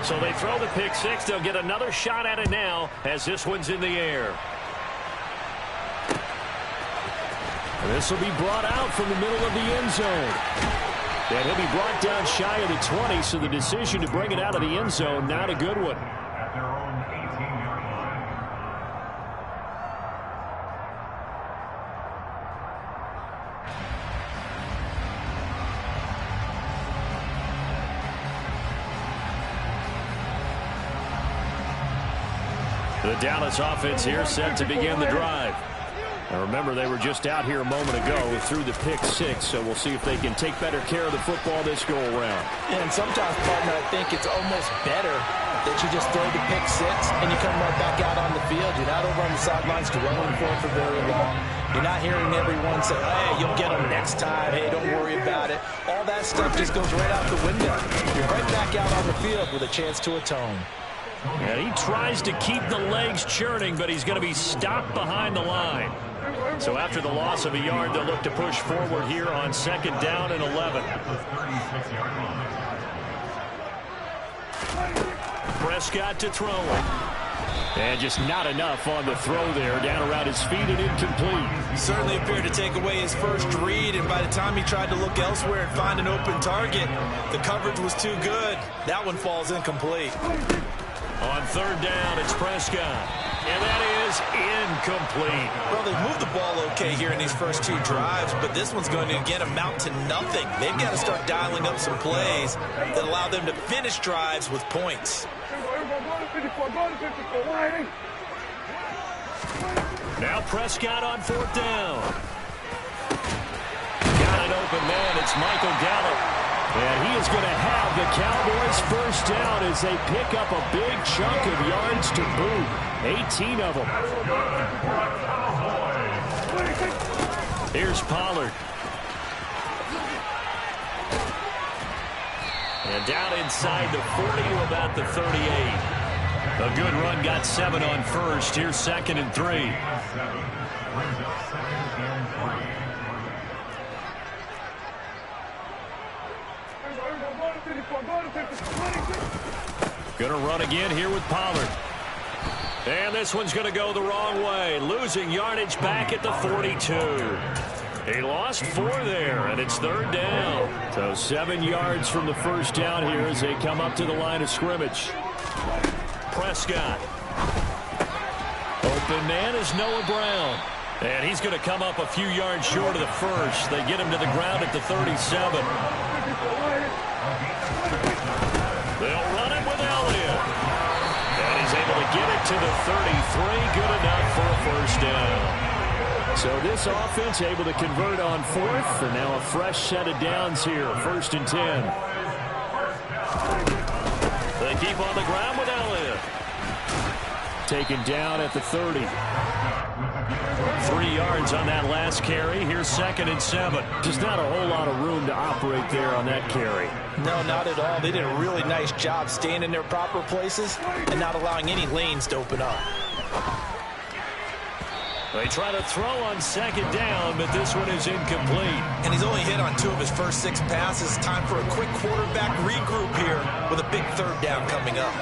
So they throw the pick six. They'll get another shot at it now as this one's in the air. This will be brought out from the middle of the end zone. And he'll be brought down shy of the 20, so the decision to bring it out of the end zone, not a good one. At their own 18-yard line. The Dallas offense here set to begin the drive. Now remember, they were just out here a moment ago through the pick six, so we'll see if they can take better care of the football this go-around. And sometimes, partner, I think it's almost better that you just throw the pick six and you come right back out on the field. You're not over on the sidelines dwelling for very long. You're not hearing everyone say, hey, you'll get them next time. Hey, don't worry about it. All that stuff just goes right out the window. You're right back out on the field with a chance to atone. And he tries to keep the legs churning, but he's going to be stopped behind the line. So after the loss of a yard, they'll look to push forward here on 2nd down and 11. Prescott to throw it. And just not enough on the throw there. Down around his feet and incomplete. He certainly appeared to take away his first read, and by the time he tried to look elsewhere and find an open target, the coverage was too good. That one falls incomplete. On 3rd down, it's Prescott. And that is incomplete. Well, they've moved the ball okay here in these first two drives, but this one's going to, again, amount to nothing. They've got to start dialing up some plays that allow them to finish drives with points. Now Prescott on 4th down. Got an open man. It's Michael Gallup. And he is going to have the Cowboys first down as they pick up a big chunk of yards to boot. 18 of them. Here's Pollard. And down inside the 40 to about the 38. A good run got 7 on first. Here's 2nd and 3. Gonna run again here with Pollard. And this one's gonna go the wrong way. Losing yardage back at the 42. He lost 4 there, and it's 3rd down. So 7 yards from the first down here as they come up to the line of scrimmage. Prescott. Open man is Noah Brown. And he's going to come up a few yards short of the first. They get him to the ground at the 37. They'll run it with Elliott. And he's able to get it to the 33. Good enough for a first down. So this offense able to convert on 4th. And now a fresh set of downs here. 1st and 10. They keep on the ground with Elliott. Taken down at the 30. 3 yards on that last carry. Here's 2nd and 7. Just not a whole lot of room to operate there on that carry. No, not at all. They did a really nice job staying in their proper places and not allowing any lanes to open up. They try to throw on 2nd down, but this one is incomplete. And he's only hit on 2 of his first 6 passes. Time for a quick quarterback regroup here with a big 3rd down coming up.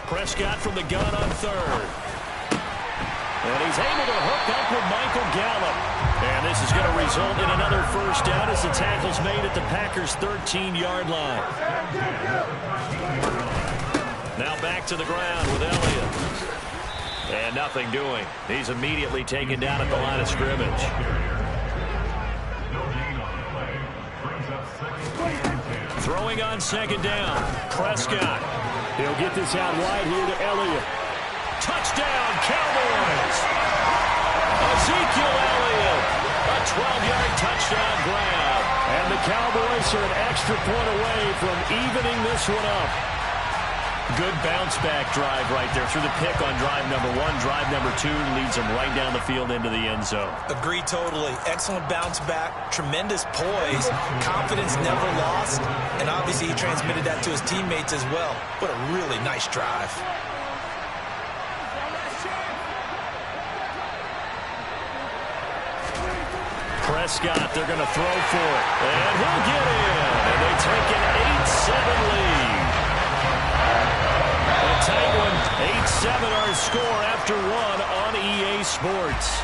Prescott from the gun on 3rd. And he's able to hook up with Michael Gallup. And this is going to result in another first down as the tackle's made at the Packers' 13-yard line. Now back to the ground with Elliott. And nothing doing. He's immediately taken down at the line of scrimmage. Throwing on 2nd down. Prescott. He'll get this out wide here to Elliott. Touchdown, Cowboys! Ezekiel Elliott. A 12-yard touchdown grab. And the Cowboys are an extra point away from evening this one up. Good bounce-back drive right there through the pick on drive number 1. Drive number 2 leads them right down the field into the end zone. Agree totally. Excellent bounce-back, tremendous poise, confidence never lost, and obviously he transmitted that to his teammates as well. What a really nice drive. Prescott, they're going to throw for it. And he'll get in. And they take an 8-7 lead. A tight one. 8-7 our score after one on EA Sports.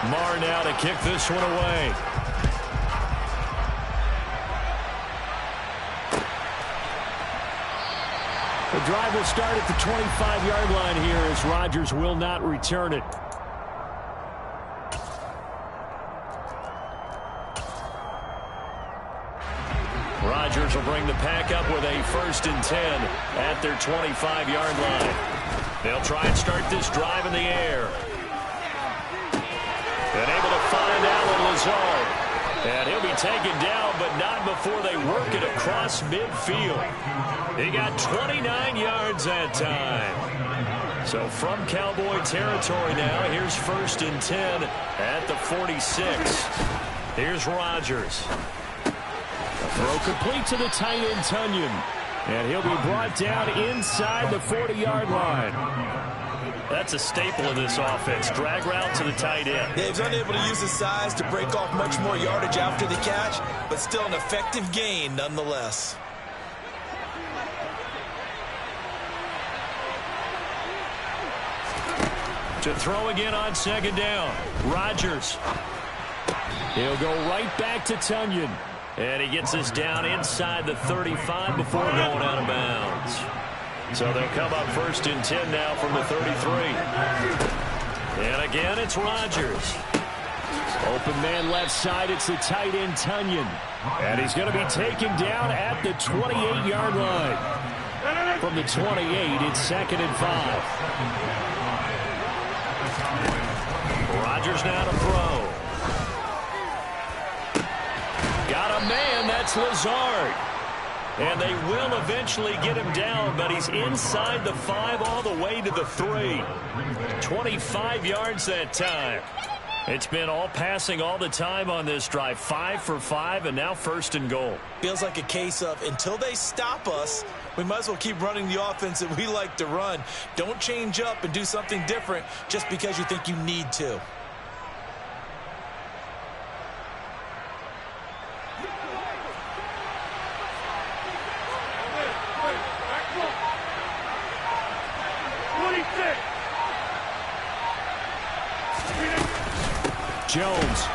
Marr now to kick this one away. The drive will start at the 25-yard line here as Rodgers will not return it. Rodgers will bring the pack up with a 1st and 10 at their 25-yard line. They'll try and start this drive in the air. And able to find Allen Lazard. And he'll be taken down, but not before they work it across midfield. He got 29 yards that time. So from Cowboy territory now, here's 1st and 10 at the 46. Here's Rodgers. A throw complete to the tight end, Tunyon. And he'll be brought down inside the 40-yard line. That's a staple of this offense. Drag route to the tight end. Yeah, he's unable to use his size to break off much more yardage after the catch, but still an effective gain nonetheless. To throw again on 2nd down. Rodgers. He'll go right back to Tunyon. And he gets us down inside the 35 before going out of bounds. So they'll come up 1st and 10 now from the 33. And again, it's Rodgers. Open man left side, it's the tight end, Tunyon. And he's going to be taken down at the 28-yard line. From the 28, it's 2nd and 5. Rodgers now to throw. Got a man, that's Lazard. And they will eventually get him down, but he's inside the 5 all the way to the 3. 25 yards that time. It's been all passing all the time on this drive. 5 for 5, and now 1st and goal. Feels like a case of until they stop us, we might as well keep running the offense that we like to run. Don't change up and do something different just because you think you need to. Jones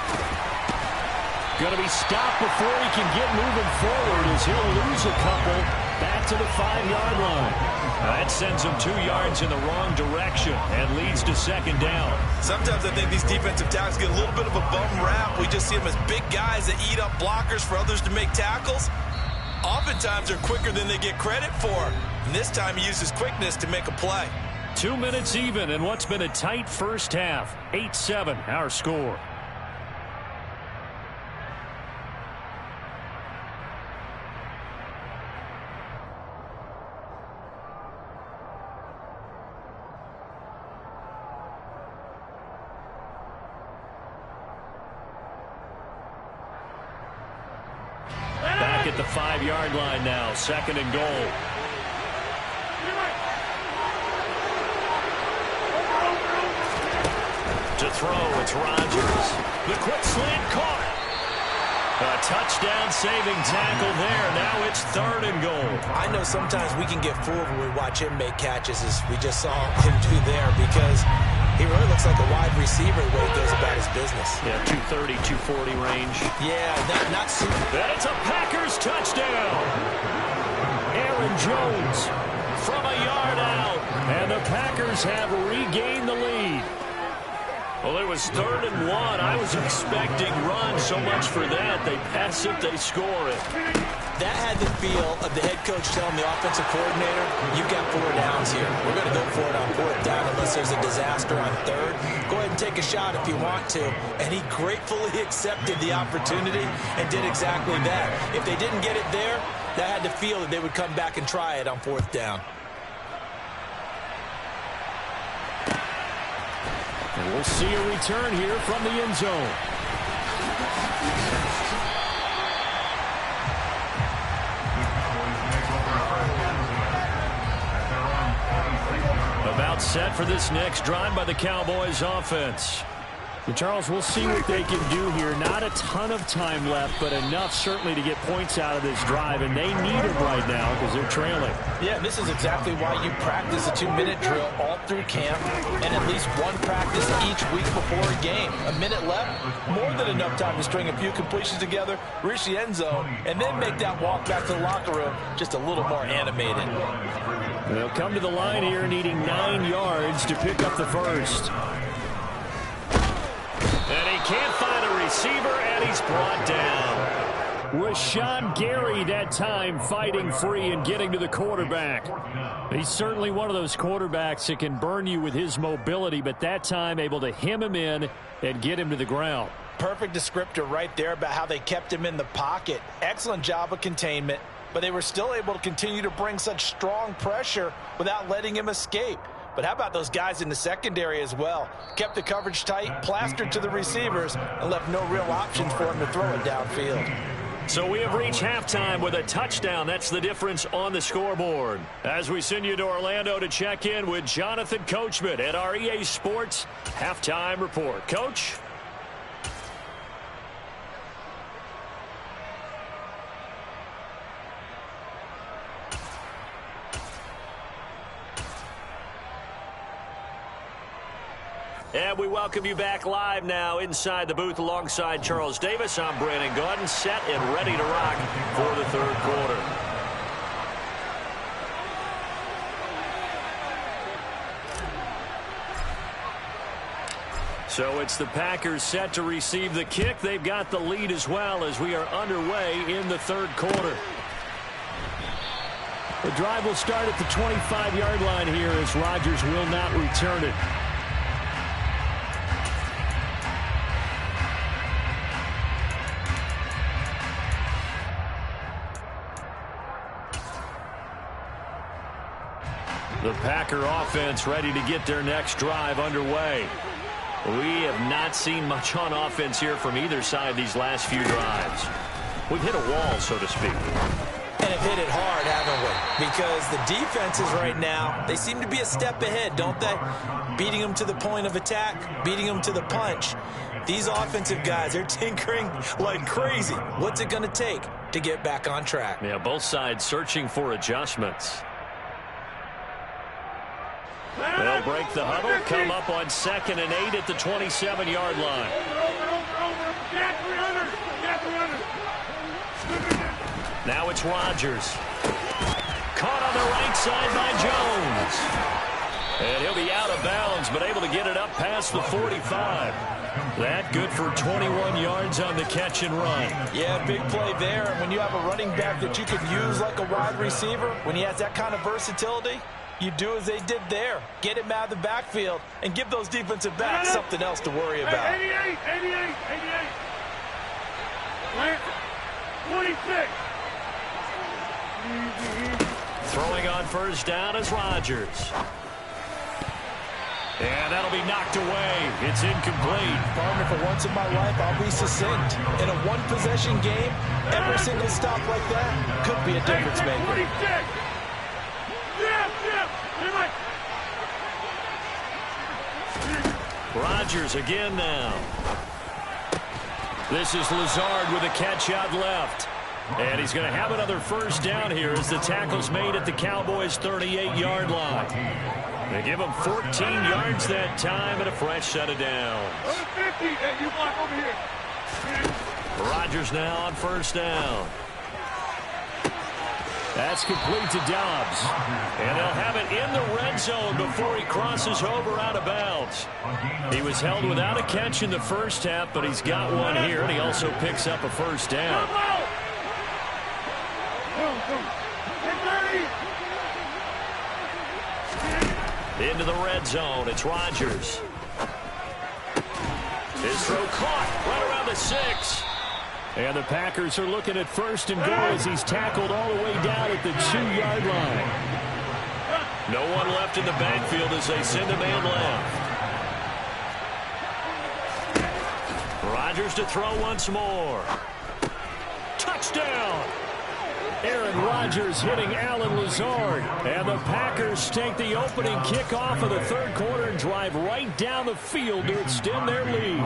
going to be stopped before he can get moving forward as he'll lose a couple back to the 5-yard line. That sends him 2 yards in the wrong direction and leads to 2nd down. Sometimes I think these defensive tackles get a little bit of a bum rap. We just see them as big guys that eat up blockers for others to make tackles. Oftentimes they're quicker than they get credit for. And this time he uses quickness to make a play. 2 minutes even in what's been a tight first half. 8-7 our score. Back at the 5-yard line now. 2nd and goal. To throw, it's Rodgers. The quick slant caught. A touchdown-saving tackle there. Now it's 3rd and goal. I know sometimes we can get fooled when we watch him make catches, as we just saw him do there, because he really looks like a wide receiver the way he goes about his business. Yeah, 230, 240 range. Yeah, not super. That's a Packers touchdown. Aaron Jones from a yard out. And the Packers have regained the lead. Well, it was 3rd and 1. I was expecting run. So much for that. They pass it, they score it. That had the feel of the head coach telling the offensive coordinator, you've got 4 downs here. We're going to go for it on 4th down unless there's a disaster on 3rd. Go ahead and take a shot if you want to. And he gratefully accepted the opportunity and did exactly that. If they didn't get it there, that had the feel that they would come back and try it on 4th down. And we'll see a return here from the end zone. About set for this next drive by the Cowboys offense. And Charles, we'll see what they can do here. Not a ton of time left, but enough certainly to get points out of this drive, and they need them right now because they're trailing. Yeah, this is exactly why you practice a 2-minute drill all through camp and at least one practice each week before a game. A minute left, more than enough time to string a few completions together, reach the end zone, and then make that walk back to the locker room just a little more animated. They'll come to the line here needing 9 yards to pick up the first. And he can't find a receiver, and he's brought down. Rashawn Gary that time fighting free and getting to the quarterback. He's certainly one of those quarterbacks that can burn you with his mobility, but that time able to hem him in and get him to the ground. Perfect descriptor right there about how they kept him in the pocket. Excellent job of containment, but they were still able to continue to bring such strong pressure without letting him escape. But how about those guys in the secondary as well? Kept the coverage tight, plastered to the receivers, and left no real options for him to throw it downfield. So we have reached halftime with a touchdown. That's the difference on the scoreboard. As we send you to Orlando to check in with Jonathan Coachman at our EA Sports Halftime Report. Coach? And we welcome you back live now inside the booth alongside Charles Davis. I'm Brandon Gaudin, set and ready to rock for the 3rd quarter. So it's the Packers set to receive the kick. They've got the lead as well as we are underway in the 3rd quarter. The drive will start at the 25-yard line here as Rodgers will not return it. The Packer offense ready to get their next drive underway. We have not seen much on offense here from either side these last few drives. We've hit a wall, so to speak. And have hit it hard, haven't we? Because the defenses right now, they seem to be a step ahead, don't they? Beating them to the point of attack, beating them to the punch. These offensive guys, they're tinkering like crazy. What's it going to take to get back on track? Yeah, both sides searching for adjustments. They'll break the huddle, come up on 2nd and 8 at the 27-yard line. Now it's Rodgers. Caught on the right side by Jones. And he'll be out of bounds, but able to get it up past the 45. That good for 21 yards on the catch and run. Yeah, big play there. And when you have a running back that you can use like a wide receiver, when he has that kind of versatility, you do as they did there. Get him out of the backfield and give those defensive backs something else to worry about. 88. 26. Throwing on 1st down is Rodgers. And that'll be knocked away. It's incomplete. Partner, for once in my life, I'll be succinct. In a one-possession game, every single stop like that could be a difference maker. Rodgers again now. This is Lazard with a catch out left. And he's going to have another 1st down here as the tackle's made at the Cowboys' 38-yard line. They give him 14 yards that time and a fresh set of downs. Rodgers now on 1st down. That's complete to Dobbs. And they'll have it in the red zone before he crosses over out of bounds. He was held without a catch in the first half, but he's got one here, and he also picks up a first down. Into the red zone, it's Rodgers. His throw caught right around the 6. And the Packers are looking at first and goal as he's tackled all the way down at the 2-yard line. No one left in the backfield as they send a man left. Rodgers to throw once more. Touchdown! Aaron Rodgers hitting Allen Lazard. And the Packers take the opening kickoff of the third quarter and drive right down the field to extend their lead.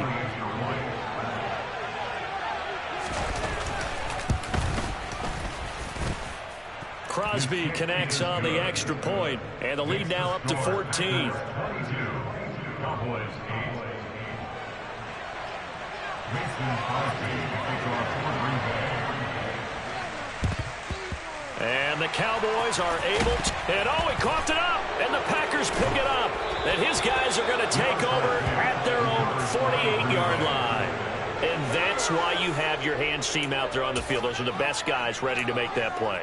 Crosby connects on the extra point, and the lead now up to 14. And the Cowboys are able to, and oh, he coughed it up, and the Packers pick it up. And his guys are going to take over at their own 48-yard line. And that's why you have your hands team out there on the field. Those are the best guys ready to make that play.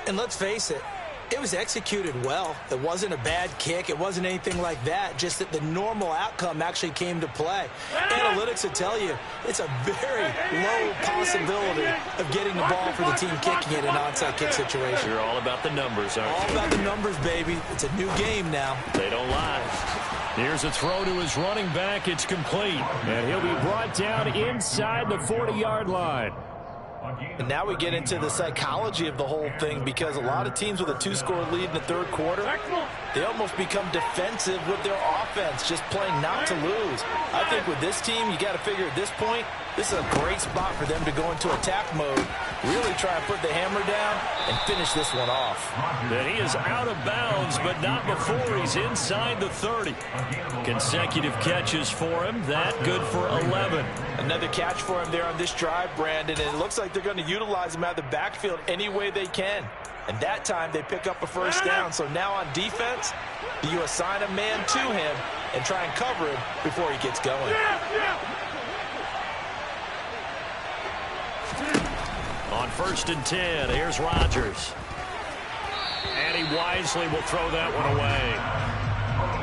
And let's face it, it was executed well. It wasn't a bad kick. It wasn't anything like that. Just that the normal outcome actually came to play. Analytics will tell you it's a very low possibility of getting the ball for the team kicking it in an onside kick situation. You're all about the numbers, aren't you? All about the numbers, baby. It's a new game now. They don't lie. Here's a throw to his running back. It's complete. And he'll be brought down inside the 40-yard line. And now we get into the psychology of the whole thing, because a lot of teams with a 2-score lead in the third quarter, they almost become defensive with their offense, just playing not to lose. I think with this team, you got to figure at this point, this is a great spot for them to go into attack mode, really try and put the hammer down and finish this one off. And he is out of bounds, but not before he's inside the 30. Consecutive catches for him. That good for 11. Another catch for him there on this drive, Brandon, and it looks like they're going to utilize him out of the backfield any way they can. And that time they pick up a first down. So now on defense, you assign a man to him and try and cover him before he gets going. On 1st and 10, here's Rodgers. And he wisely will throw that one away.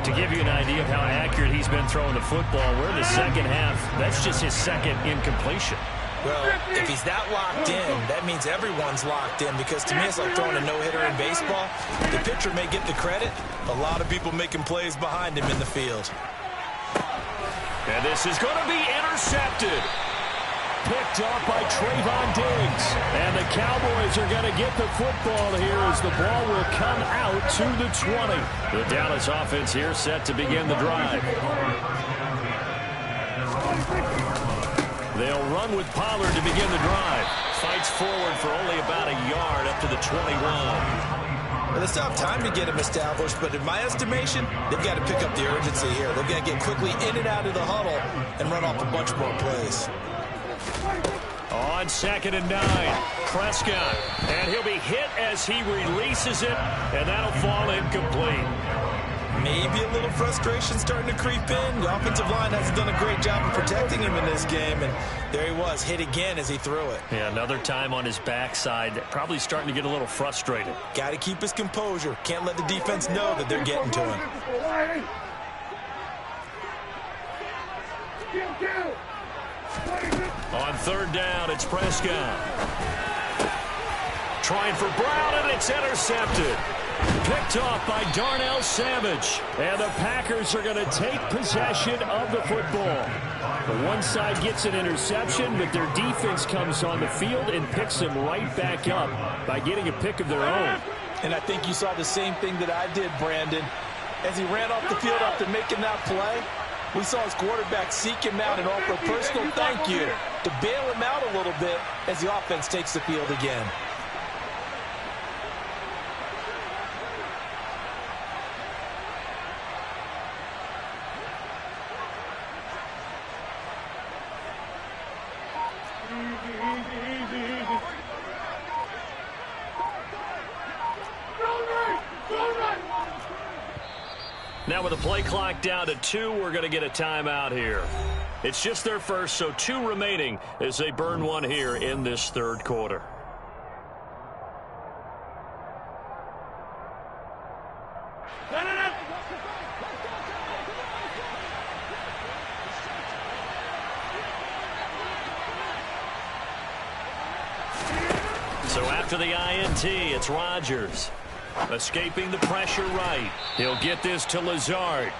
To give you an idea of how accurate he's been throwing the football, we're in the second half. That's just his second incompletion. Well, if he's that locked in, that means everyone's locked in, because to me it's like throwing a no-hitter in baseball. The pitcher may get the credit, a lot of people making plays behind him in the field. And this is going to be intercepted. Picked off by Trayvon Diggs. And the Cowboys are going to get the football here as the ball will come out to the 20. The Dallas offense here set to begin the drive. They'll run with Pollard to begin the drive. Fights forward for only about a yard up to the 21. Well, they still have time to get him established, but in my estimation, they've got to pick up the urgency here. They've got to get quickly in and out of the huddle and run off a bunch more plays. On 2nd and 9, Prescott, and he'll be hit as he releases it, and that'll fall incomplete. Maybe a little frustration starting to creep in. The offensive line hasn't done a great job of protecting him in this game, and there he was, hit again as he threw it. Yeah, another time on his backside, probably starting to get a little frustrated. Got to keep his composure. Can't let the defense know that they're getting to him. On 3rd down, it's Prescott. Trying for Brown, and it's intercepted. Picked off by Darnell Savage. And the Packers are going to take possession of the football. The one side gets an interception, but their defense comes on the field and picks them right back up by getting a pick of their own. And I think you saw the same thing that I did, Brandon. As he ran off the field after making that play, we saw his quarterback seek him out and offer a personal thank you to bail him out a little bit as the offense takes the field again. Now with the play clock down to 2, we're going to get a timeout here. It's just their first, so 2 remaining as they burn one here in this third quarter. So after the INT, it's Rodgers. Escaping the pressure right. He'll get this to Lazard.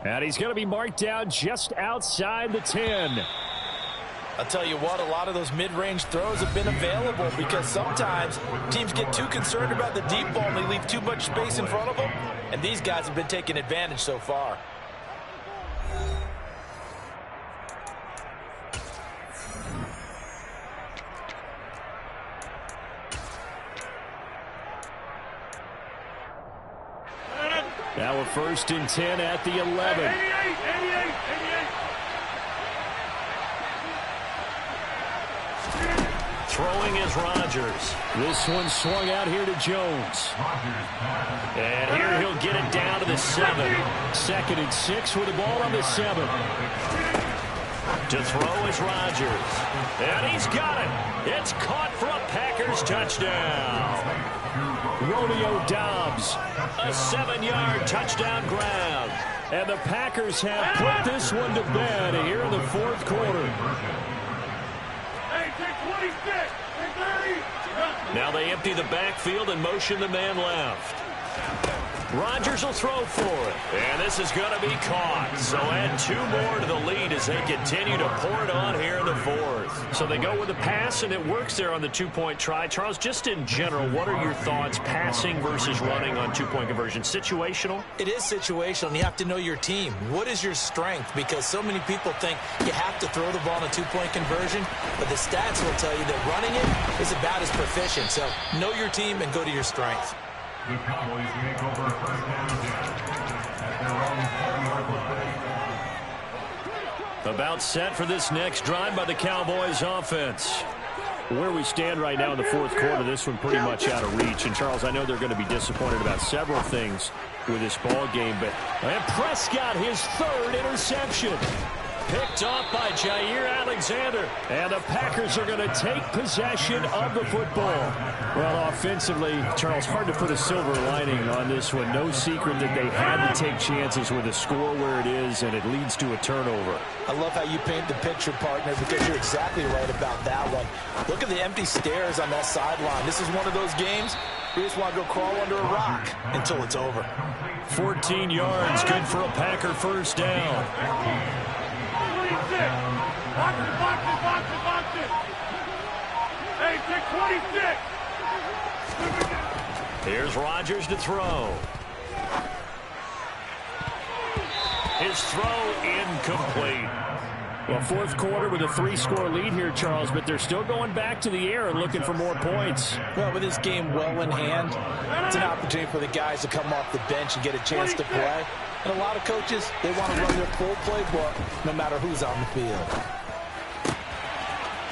And he's going to be marked down just outside the 10. I'll tell you what, a lot of those mid-range throws have been available because sometimes teams get too concerned about the deep ball and they leave too much space in front of them. And these guys have been taking advantage so far. Now a 1st and 10 at the 11. 88. Throwing is Rodgers. This one swung out here to Jones. And here he'll get it down to the 7. 2nd and 6 with the ball on the 7. To throw is Rodgers. And he's got it. It's caught for a Packers touchdown. Romeo Doubs, a 7-yard touchdown grab. And the Packers have put this one to bed here in the 4th quarter. Now they empty the backfield and motion the man left. Rodgers will throw for it. And this is going to be caught. So add 2 more to the lead as they continue to pour it on here in the 4th. So they go with a pass, and it works there on the 2-point try. Charles, just in general, what are your thoughts passing versus running on 2-point conversion? Situational? It is situational, and you have to know your team. What is your strength? Because so many people think you have to throw the ball in a 2-point conversion, but the stats will tell you that running it is about as proficient. So know your team and go to your strength. The Cowboys make over 1st down at their own 40-yard line. About set for this next drive by the Cowboys offense. Where we stand right now in the 4th quarter, this one pretty much out of reach. And, Charles, I know they're going to be disappointed about several things with this ball game, but Prescott, his 3rd interception. Picked off by Jair Alexander. And the Packers are going to take possession of the football. Well, offensively, Charles, hard to put a silver lining on this one. No secret that they had to take chances with a score where it is, and it leads to a turnover. I love how you paint the picture, partner, because you're exactly right about that one. Look at the empty stairs on that sideline. This is one of those games where you just want to go crawl under a rock until it's over. 14 yards, good for a Packer 1st down. Hey, take 26. Here's Rodgers to throw. His throw incomplete. Well, 4th quarter with a 3-score lead here, Charles, but they're still going back to the air and looking for more points. Well, with this game well in hand, it's an opportunity for the guys to come off the bench and get a chance to play. And a lot of coaches, they want to run their full playbook no matter who's on the field.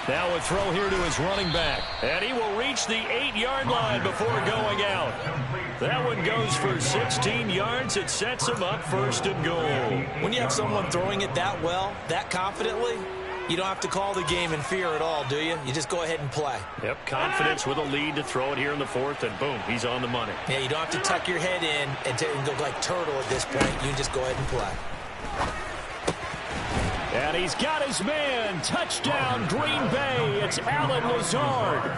Now a throw here to his running back. And he will reach the 8-yard line before going out. That one goes for 16 yards. It sets him up 1st and goal. When you have someone throwing it that well, that confidently, you don't have to call the game in fear at all, do you? You just go ahead and play. Yep, confidence with a lead to throw it here in the 4th, and boom, he's on the money. Yeah, you don't have to tuck your head in and go like turtle at this point. You just go ahead and play. And he's got his man. Touchdown, Green Bay. It's Allen Lazard.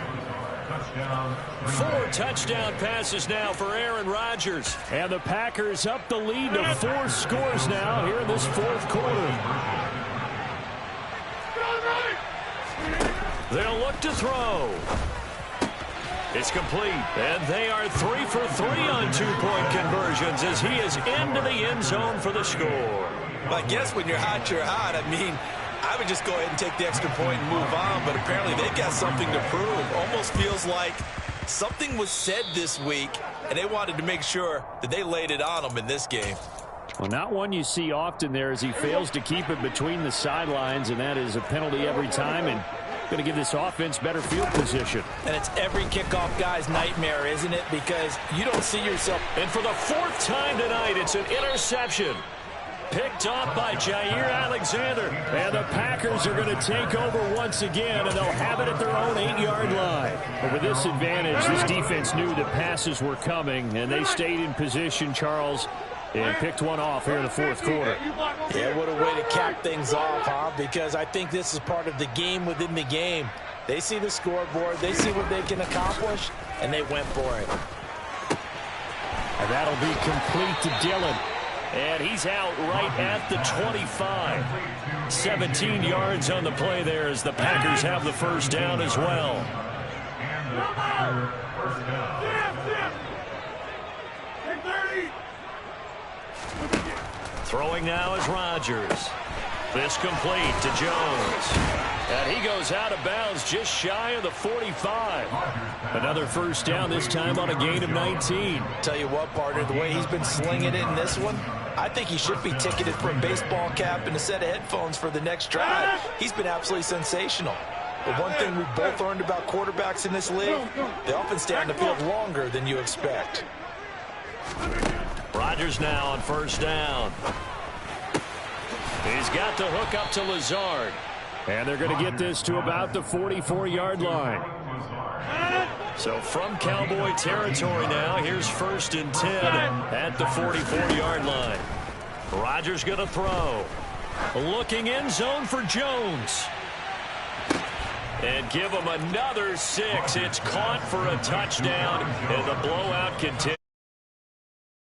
4 touchdown passes now for Aaron Rodgers. And the Packers up the lead to 4 scores now here in this 4th quarter. They'll look to throw. It's complete. And they are 3 for 3 on 2-point conversions as he is into the end zone for the score. I guess when you're hot, you're hot. I mean, I would just go ahead and take the extra point and move on, but apparently they've got something to prove. Almost feels like something was said this week, and they wanted to make sure that they laid it on them in this game. Well, not one you see often there as he fails to keep it between the sidelines, and that is a penalty every time. And Going to give this offense better field position. And it's every kickoff guy's nightmare, isn't it? Because you don't see yourself. And for the 4th time tonight, it's an interception. Picked off by Jair Alexander. And the Packers are going to take over once again, and they'll have it at their own 8-yard line. But with this advantage, this defense knew that passes were coming, and they stayed in position, Charles, and picked one off here in the 4th quarter. Yeah, what a way to cap things off, huh? Because I think this is part of the game within the game. They see the scoreboard, they see what they can accomplish, and they went for it. And that'll be complete to Dillon. And he's out right at the 25. 17 yards on the play there as the Packers have the first down as well. And the first down. Throwing now is Rodgers. This complete to Jones. And he goes out of bounds just shy of the 45. Another first down, this time on a gain of 19. Tell you what, partner, the way he's been slinging it in this one, I think he should be ticketed for a baseball cap and a set of headphones for the next drive. He's been absolutely sensational. But one thing we've both learned about quarterbacks in this league, they often stay on the field longer than you expect. Rodgers now on first down. He's got the hook up to Lazard. And they're going to get this to about the 44-yard line. So from Cowboy territory now, here's 1st and 10 at the 44-yard line. Rodgers going to throw. Looking end zone for Jones. And give him another 6. It's caught for a touchdown, and the blowout continues.